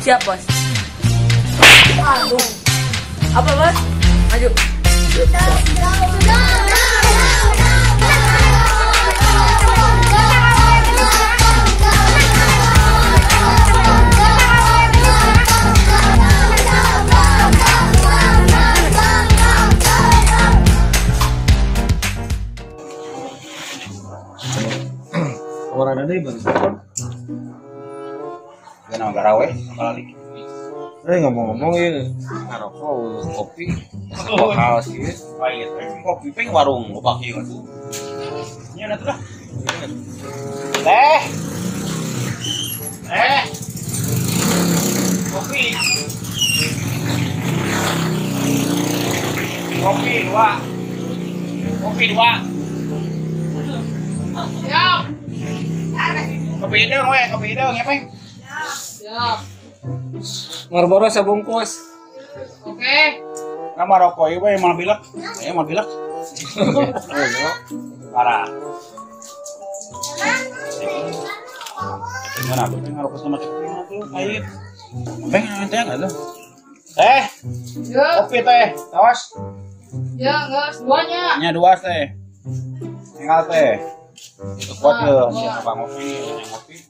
Siap, Bos. Aduh. Apa, Bos? Maju. Orang ada ibu. Kenapa garawe? Balik. Ngomong-ngomongin ngarokok kopi lokal sih. Pahit. Kopi peng warung loba kieu atuh. Nya atuh dah. Teh. Kopi. Kopi dua. Kopi dua. Siap. Kopi hidung we, kopi hidung ya, Peng. Siap. Marlboro sabungkus. Oke. Nama rokok ieu we mal bilek. Mal bilek. Parah. Gimana? Peng ngarokok sama kopi tuh pahit. Peng ente enggak tuh? Ya. Kopi teh, awas. Ya, enggak semuanya. Nya dua teh. Tinggal teh. Kuat ya, siapa ngopi, yang ngopi.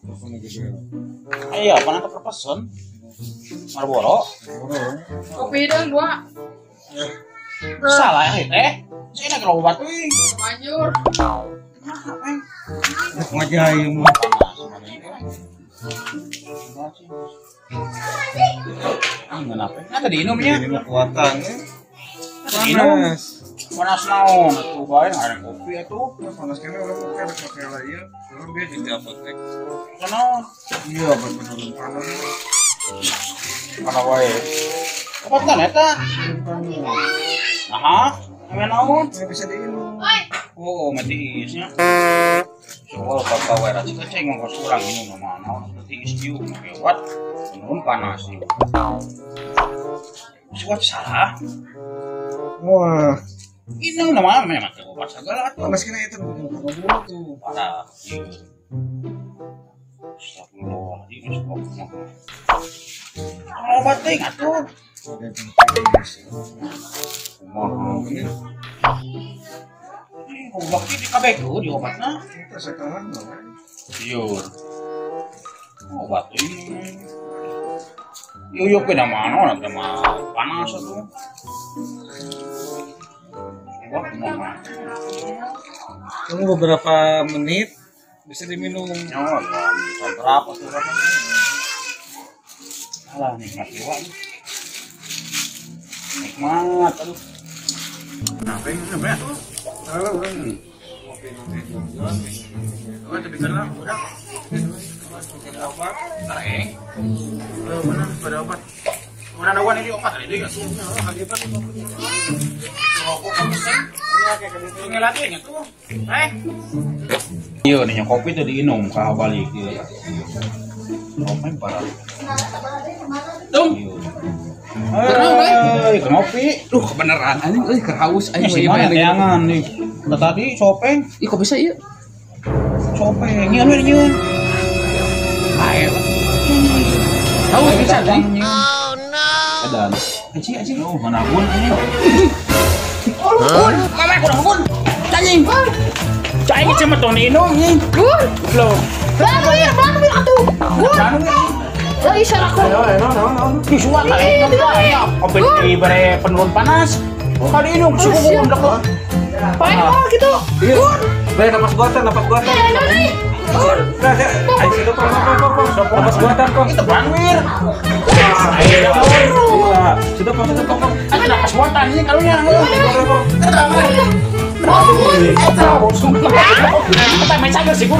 Ayo, apa nanti perpesen? Marlboro. Kopi dong 2. Salah ya, teh. Saya nak obat wih. Manjur. Ngajain Kenapa? Nanti diinumnya. ini kekuatan. Panas. Panas naon? Tuh bae ada kopi atuh. Panas kene orang pakai lah iya. Orang dia di apotek. Kenapa? Iya, obat penurun panas. Mana wae? Obat kan eta? Nah, ame naon? Nggak bisa diinum. Oh, metisnya. Soal papa wae rasi keceng ngongkos kurang ini mah naon seperti istiu make obat penurun panas ieu. Suat salah. Wah, Ini nama memang obat segala atuh. panas kene itu bulu tuh. Parah. Astagfirullah, ini sok. Obat teh atuh. Ada tempatnya sih. Kumaha ini? Ini obat di kabeh di obatna. Kita sekarang loh. Yur. Obat ini. Yuk ke mana? Nanti mah panas tuh. Obat kumaha? Tunggu beberapa menit bisa diminum. Oh, ya, berapa tuh berapa? Alah, nikmat jiwa nih. Nikmat, aduh. Kenapa ini? Kenapa ya? Oh, tapi kenapa? Udah. Obat, tarik. Mana pada obat? Mana ada wan ini obat ini kan? Rokok kamu kan? Ini lagi nggak tuh? Iya nih kopi tuh diinum kah balik dia. Kopi parah. Dong. Kopi. Duh kebeneran anjing euy kerhaus Ini anjing mana tayangan nih. Tadi sopeng. Ih kok bisa ieu? Sopeng. Nyeun we nyeun. Ayo. Tahu bisa anjing. Oh no. Edan. Aci. Oh, mana bun ini. Mama kurang bun. Anjing. Cai cuma tuh minum nih. Belum. Belum atuh. Euy saraku. Disuat kali ya. Kopi di bare penurun panas. Kali ini suhu undak. Paling gitu. Iya. Baik, napas buatan. Nih. Udah, ayo situ kok. Napas buatan kok. Itu Banwir. Iya. Sudah kok. Ada napas buatan ini karunya. Kita main cager sih gue.